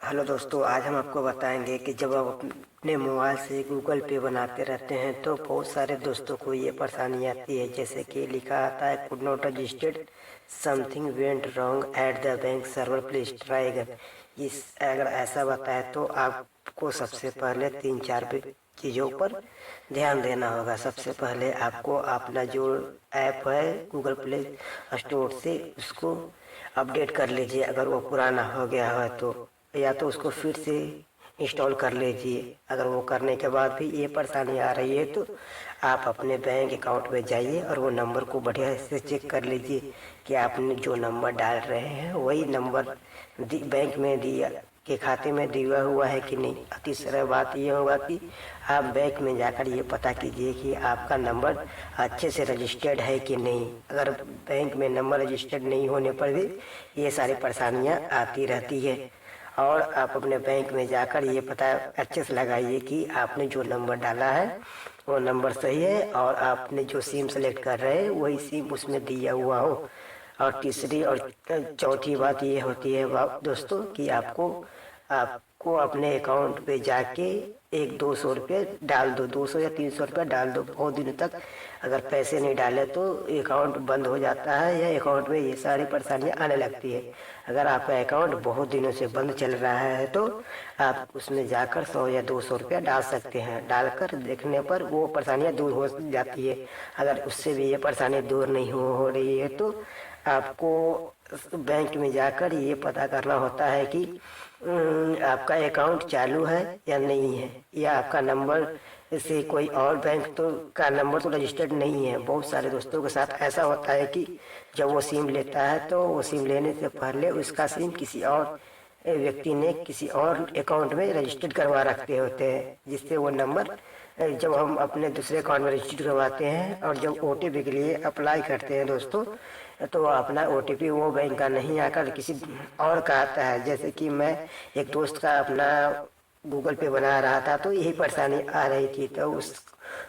Hello दोस्तों, आज हम आपको बताएंगे कि जब आप अपने मोबाइल से गूगल पे बनाते रहते हैं तो बहुत सारे दोस्तों को ये परेशानी आती है। जैसे कि लिखा आता है could not registered, something went wrong at the bank server, please try again. इस अगर ऐसा बताए तो आपको सबसे पहले तीन चार चीज़ों पर ध्यान देना होगा। सबसे पहले आपको अपना जो ऐप है गूगल प्ले स्टोर से उसको अपडेट कर लीजिए। अगर वो पुराना हो गया है तो या तो उसको फिर से इंस्टॉल कर लीजिए। अगर वो करने के बाद भी ये परेशानी आ रही है तो आप अपने बैंक अकाउंट में जाइए और वो नंबर को बढ़िया से चेक कर लीजिए कि आपने जो नंबर डाल रहे हैं वही नंबर बैंक में दिया के खाते में दिया हुआ है कि नहीं। तीसरा बात ये होगा कि आप बैंक में जाकर ये पता कीजिए कि आपका नंबर अच्छे से रजिस्टर्ड है कि नहीं। अगर बैंक में नंबर रजिस्टर्ड नहीं होने पर भी ये सारी परेशानियां आती रहती है। और आप अपने बैंक में जाकर ये पता अच्छे से लगाइए कि आपने जो नंबर डाला है वो नंबर सही है और आपने जो सिम सेलेक्ट कर रहे हैं वही सिम उसमें दिया हुआ हो। और तीसरी और चौथी बात ये होती है दोस्तों कि आपको अपने अकाउंट पे जाके 100-200 रुपये डाल दो, 200 या 300 रुपये डाल दो। बहुत दिनों तक अगर पैसे नहीं डाले तो अकाउंट बंद हो जाता है या अकाउंट में ये सारी परेशानियां आने लगती है। अगर आपका अकाउंट बहुत दिनों से बंद चल रहा है तो आप उसमें जाकर 100 या 200 रुपया डाल सकते हैं। डालकर देखने पर वो परेशानियां दूर हो जाती है। अगर उससे भी ये परेशानी दूर नहीं हो रही है तो आपको बैंक में जाकर ये पता करना होता है कि आपका अकाउंट चालू है या नहीं है, या आपका नंबर से कोई और बैंक तो का नंबर तो रजिस्टर्ड नहीं है। बहुत सारे दोस्तों के साथ ऐसा होता है कि जब वो सिम लेता है तो वो सिम लेने से पहले उसका सिम किसी और व्यक्ति ने किसी और अकाउंट में रजिस्टर्ड करवा रखते होते हैं, जिससे वो नंबर जब हम अपने दूसरे अकाउंट में रजिस्टर करवाते हैं और जब ओटीपी के लिए अप्लाई करते हैं दोस्तों तो अपना ओटीपी वो बैंक का नहीं आकर किसी और का आता है। जैसे कि मैं एक दोस्त का अपना गूगल पे बना रहा था तो यही परेशानी आ रही थी, तो उस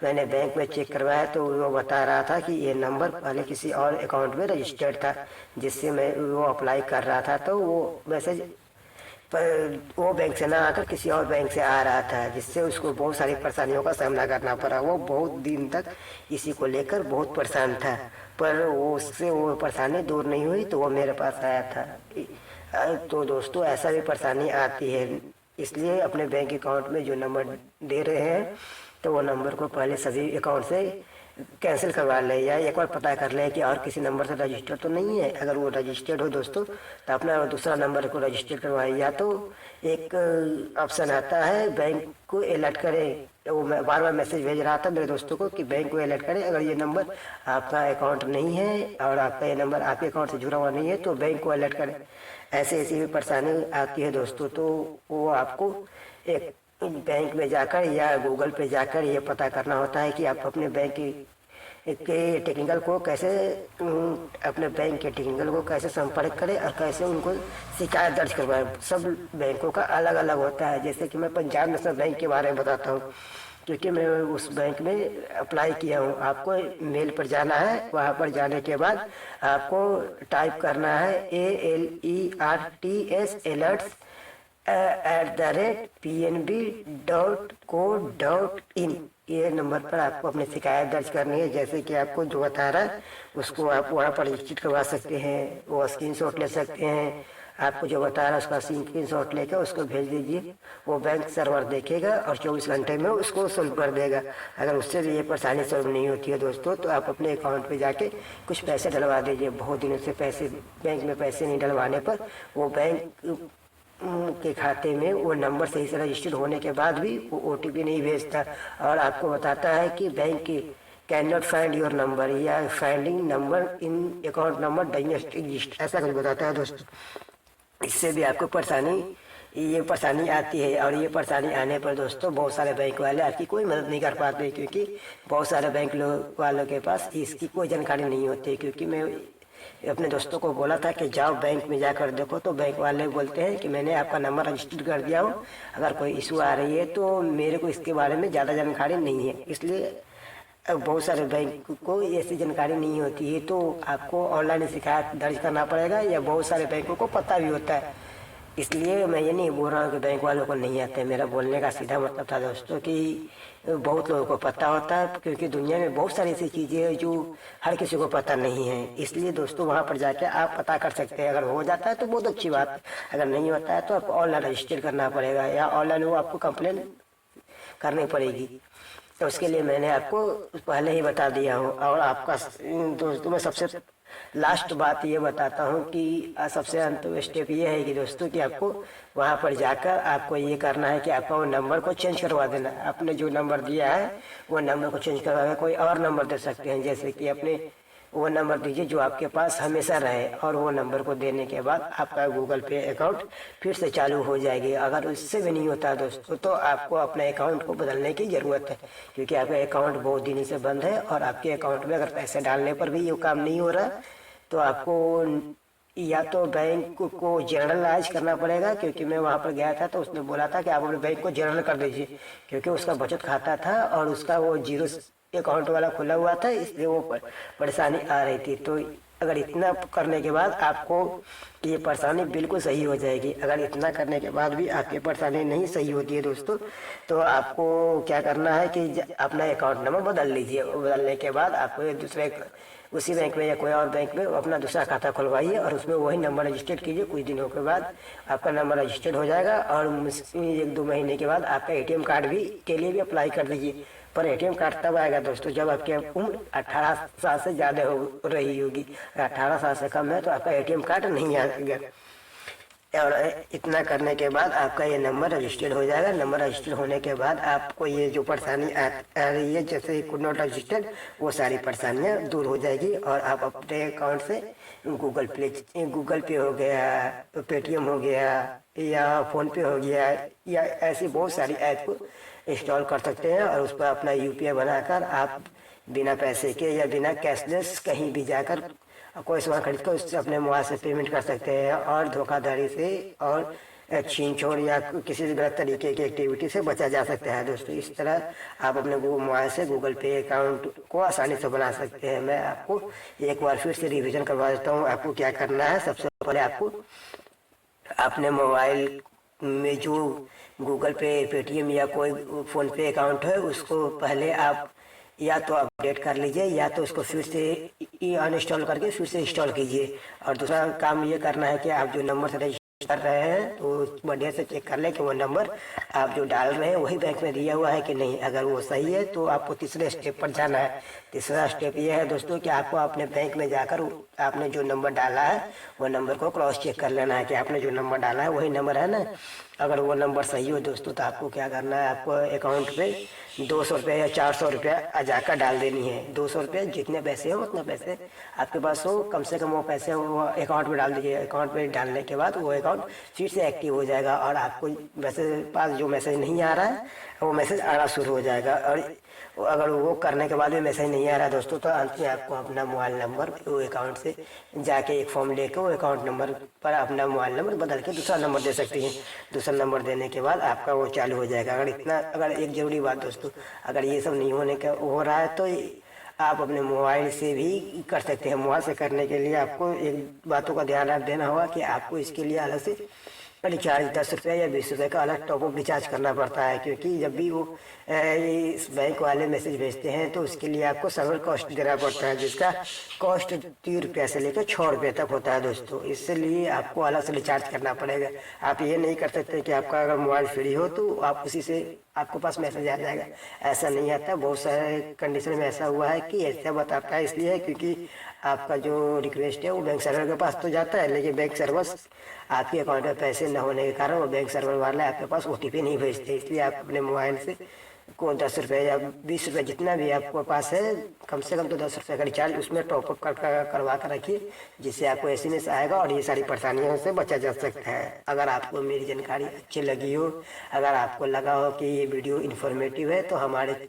मैंने बैंक में चेक करवाया तो वो बता रहा था कि ये नंबर पहले किसी और अकाउंट में रजिस्टर्ड था, जिससे मैं वो अप्लाई कर रहा था तो वो मैसेज पर वो बैंक से ना आकर किसी और बैंक से आ रहा था, जिससे उसको बहुत सारी परेशानियों का सामना करना पड़ा। वो बहुत दिन तक इसी को लेकर बहुत परेशान था, पर वो उससे वो परेशानी दूर नहीं हुई तो वो मेरे पास आया था। तो दोस्तों ऐसा भी परेशानी आती है, इसलिए अपने बैंक अकाउंट में जो नंबर दे रहे हैं तो वो नंबर को पहले सभी अकाउंट से कैंसिल करवा लें या एक बार पता कर लें कि और किसी नंबर से रजिस्टर्ड तो नहीं है। अगर वो रजिस्टर्ड हो दोस्तों तो अपना दूसरा नंबर को रजिस्टर करवाएं, या तो एक ऑप्शन आता है बैंक को अलर्ट करें। वो मैं बार बार मैसेज भेज रहा था मेरे दोस्तों को कि बैंक को अलर्ट करें, अगर ये नंबर आपका अकाउंट नहीं है और आपका ये नंबर आपके अकाउंट से जुड़ा हुआ नहीं है तो बैंक को अलर्ट करें। ऐसे ऐसी भी परेशानी आती है दोस्तों, तो वो आपको एक बैंक में जाकर या गूगल पे जाकर ये पता करना होता है कि आप अपने बैंक के टेक्निकल को कैसे अपने बैंक के टेक्निकल को कैसे संपर्क करें और कैसे उनको शिकायत दर्ज करवाएं। सब बैंकों का अलग अलग होता है। जैसे कि मैं पंजाब नेशनल बैंक के बारे में बताता हूँ, क्योंकि मैं उस बैंक में अप्लाई किया हूँ। आपको मेल पर जाना है, वहाँ पर जाने के बाद आपको टाइप करना है ALERTS alerts @pnb.co.in। ये नंबर पर आपको अपनी शिकायत दर्ज करनी है। जैसे कि आपको जो बता रहा है उसको आप वहाँ पर रजिस्टर करवा सकते हैं, वो स्क्रीनशॉट ले सकते हैं। आपको जो बता रहा है उसका स्क्रीनशॉट लेकर उसको भेज दीजिए, वो बैंक सर्वर देखेगा और 24 घंटे में उसको सोल्व कर देगा। अगर उससे भी ये परेशानी सोल्व नहीं होती है दोस्तों तो आप अपने अकाउंट पे जाके कुछ पैसे डलवा दीजिए। बहुत दिनों से पैसे बैंक में पैसे नहीं डलवाने पर वो बैंक के खाते में वो नंबर सही से रजिस्टर्ड होने के बाद भी वो ओटीपी नहीं भेजता और आपको बताता है कि bank can not find your number या finding number in account number does not exist, ऐसा कुछ बताता है दोस्तों। इससे भी आपको ये परेशानी आती है और ये परेशानी आने पर दोस्तों बहुत सारे बैंक वाले आपकी कोई मदद नहीं कर पाते, क्योंकि बहुत सारे बैंक वालों के पास इसकी कोई जानकारी नहीं होती। क्योंकि मैं अपने दोस्तों को बोला था कि जाओ बैंक में जाकर देखो, तो बैंक वाले बोलते हैं कि मैंने आपका नंबर रजिस्टर कर दिया हो, अगर कोई इशू आ रही है तो मेरे को इसके बारे में ज़्यादा जानकारी नहीं है। इसलिए बहुत सारे बैंक को ऐसी जानकारी नहीं होती है तो आपको ऑनलाइन शिकायत दर्ज करना पड़ेगा, या बहुत सारे बैंकों को पता भी होता है इसलिए मैं ये नहीं बोल रहा हूँ कि बैंक वालों को नहीं आते। मेरा बोलने का सीधा मतलब था दोस्तों कि बहुत लोगों को पता होता है, क्योंकि दुनिया में बहुत सारी ऐसी चीज़ें हैं जो हर किसी को पता नहीं है। इसलिए दोस्तों वहाँ पर जाके आप पता कर सकते हैं। अगर हो जाता है तो बहुत अच्छी बात है, अगर नहीं होता है तो आपको ऑनलाइन रजिस्टर करना पड़ेगा या ऑनलाइन वो आपको कंप्लेन करनी पड़ेगी। तो उसके लिए मैंने आपको पहले ही बता दिया हूँ। और आपका दोस्तों मैं सबसे लास्ट बात ये बताता हूँ कि सबसे अंतिम स्टेप ये है कि दोस्तों कि आपको वहाँ पर जाकर आपको ये करना है कि आपका वो नंबर को चेंज करवा देना। आपने जो नंबर दिया है वो नंबर को चेंज करवा, कोई और नंबर दे सकते हैं, जैसे कि अपने वो नंबर दीजिए जो आपके पास हमेशा रहे, और वो नंबर को देने के बाद आपका गूगल पे अकाउंट फिर से चालू हो जाएगी। अगर उससे भी नहीं होता दोस्तों तो आपको अपने अकाउंट को बदलने की ज़रूरत है, क्योंकि आपका अकाउंट बहुत दिन से बंद है। और आपके अकाउंट में अगर पैसे डालने पर भी ये काम नहीं हो रहा तो आपको या तो बैंक को जनरलाइज करना पड़ेगा, क्योंकि मैं वहाँ पर गया था तो उसने बोला था कि आप अपने बैंक को जनरल कर दीजिए, क्योंकि उसका बचत खाता था और उसका वो जीरो अकाउंट वाला खुला हुआ था, इसलिए वो परेशानी आ रही थी। तो अगर इतना करने के बाद आपको ये परेशानी बिल्कुल सही हो जाएगी। अगर इतना करने के बाद भी आपकी परेशानी नहीं सही होती है दोस्तों, तो आपको क्या करना है कि अपना अकाउंट नंबर बदल लीजिए। बदलने के बाद आपको दूसरे उसी बैंक में या कोई और बैंक में अपना दूसरा खाता खुलवाइए और उसमें वही नंबर रजिस्टर्ड कीजिए। कुछ दिनों के बाद आपका नंबर रजिस्टर्ड हो जाएगा और 1-2 महीने के बाद आपका एटीएम कार्ड भी के लिए भी अप्लाई कर दीजिए। पर एटीएम कार्ड तब आएगा दोस्तों जब आपकी उम्र 18 साल से ज़्यादा हो रही होगी। 18 साल से कम है तो आपका एटीएम कार्ड नहीं आएगा। और इतना करने के बाद आपका ये नंबर रजिस्टर्ड हो जाएगा। नंबर रजिस्टर्ड होने के बाद आपको ये जो परेशानी आ रही है जैसे कुड नॉट रजिस्टर्ड, वो सारी परेशानियाँ दूर हो जाएगी और आप अपने अकाउंट से गूगल पे हो गया, पेटीएम हो गया या फ़ोन पे हो गया या ऐसी बहुत सारी ऐप को इंस्टॉल कर सकते हैं और उस पर अपना यूपीआई बनाकर आप बिना पैसे के या बिना कैशलेस कहीं भी जाकर कोई सामान खरीद कर उससे अपने मोबाइल से पेमेंट कर सकते हैं और धोखाधड़ी से और छीन छोड़ या किसी भी गलत तरीके की एक्टिविटी से बचा जा सकता है दोस्तों। इस तरह आप अपने मोबाइल से गूगल पे अकाउंट को आसानी से बना सकते हैं। मैं आपको एक बार फिर से रिवीजन करवा देता हूँ आपको क्या करना है। सबसे पहले आपको अपने मोबाइल में जो गूगल पे, पेटीएम या कोई फ़ोन पे अकाउंट है उसको पहले आप या तो अपडेट कर लीजिए या तो उसको फिर से अनइंस्टॉल करके फिर से इंस्टॉल कीजिए। और दूसरा काम ये करना है कि आप जो नंबर से रजिस्टर कर रहे हैं तो बढ़िया से चेक कर लें कि वो नंबर आप जो डाल रहे हैं वही बैंक में दिया हुआ है कि नहीं। अगर वो सही है तो आपको तीसरे स्टेप पर जाना है। तीसरा स्टेप ये है दोस्तों कि आपको अपने बैंक में जाकर आपने जो नंबर डाला है वो नंबर को क्रॉस चेक कर लेना है कि आपने जो नंबर डाला है वही नंबर है ना। अगर वो नंबर सही हो दोस्तों तो आपको क्या करना है, आपको अकाउंट पे 200 रुपये या 400 रुपया जाकर डाल देनी है। 200 रुपये जितने पैसे हो उतने पैसे आपके पास हो, कम से कम वो पैसे वो अकाउंट में डाल दीजिए। अकाउंट में डालने के बाद वो अकाउंट फिर से एक्टिव हो जाएगा और आपको मैसेज पास जो मैसेज नहीं आ रहा है वो मैसेज आना शुरू हो जाएगा। और अगर वो करने के बाद भी मैसेज नहीं आ रहा दोस्तों तो अंत में आपको अपना मोबाइल नंबर वो अकाउंट से जाके एक फॉर्म लेके वो अकाउंट नंबर पर अपना मोबाइल नंबर बदल के दूसरा नंबर दे सकते हैं। दूसरा नंबर देने के बाद आपका वो चालू हो जाएगा। अगर एक ज़रूरी बात दोस्तों, अगर ये सब नहीं होने का हो रहा है तो आप अपने मोबाइल से भी कर सकते हैं। मोबाइल से करने के लिए आपको एक बातों का ध्यान रख देना होगा कि आपको इसके लिए अलग से रिचार्ज 10 रुपये या 20 रुपये का अलग टॉपअप रिचार्ज करना पड़ता है, क्योंकि जब भी वो इस बैंक वाले मैसेज भेजते हैं तो उसके लिए आपको सर्वर कॉस्ट देना पड़ता है, जिसका कॉस्ट 3 रुपये से लेकर 6 रुपये तक होता है दोस्तों। इसलिए आपको अलग से रिचार्ज करना पड़ेगा। आप ये नहीं कर सकते कि आपका अगर मोबाइल फ्री हो तो आप उसी से आपको पास मैसेज आ जाएगा, ऐसा नहीं आता। बहुत सारे कंडीशन में ऐसा हुआ है कि ऐसा बताता है, इसलिए क्योंकि आपका जो रिक्वेस्ट है वो बैंक सर्वर के पास तो जाता है, लेकिन बैंक सर्वर आपके अकाउंट में पैसे न होने के कारण वो बैंक सर्वर वाले आपके पास ओटीपी नहीं भेजते। इसलिए आप अपने मोबाइल से को 10 रुपये या 20 रुपये जितना भी आपके पास है, कम से कम तो 10 रुपये का रिचार्ज उसमें टॉपअप करवा कर रखिए, जिससे आपको एसएमएस आएगा और ये सारी परेशानियों से बचा जा सकता है। अगर आपको मेरी जानकारी अच्छी लगी हो, अगर आपको लगा हो कि ये वीडियो इन्फॉर्मेटिव है तो हमारे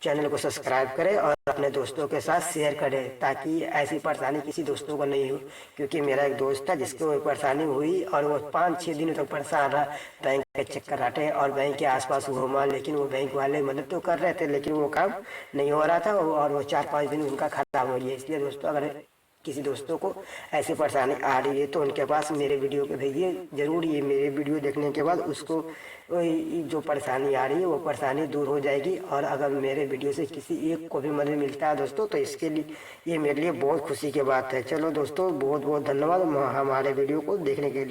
चैनल को सब्सक्राइब करें और अपने दोस्तों के साथ शेयर करें, ताकि ऐसी परेशानी किसी दोस्तों को नहीं हो। क्योंकि मेरा एक दोस्त था जिसको वो परेशानी हुई और वो 5-6 दिनों तक परेशान रहा, बैंक के चक्कर आटे और बैंक के आसपास घूमा, लेकिन वो बैंक वाले मदद तो कर रहे थे लेकिन वो काम नहीं हो रहा था और वो 4-5 दिन उनका खत्म हो गया। इसलिए दोस्तों अगर किसी दोस्तों को ऐसी परेशानी आ रही है तो उनके पास मेरे वीडियो को भेजिए ज़रूर। ये मेरे वीडियो देखने के बाद उसको जो परेशानी आ रही है वो परेशानी दूर हो जाएगी। और अगर मेरे वीडियो से किसी एक को भी मदद मिलता है दोस्तों तो इसके लिए ये मेरे लिए बहुत खुशी की बात है। चलो दोस्तों, बहुत बहुत धन्यवाद हमारे वीडियो को देखने के लिए।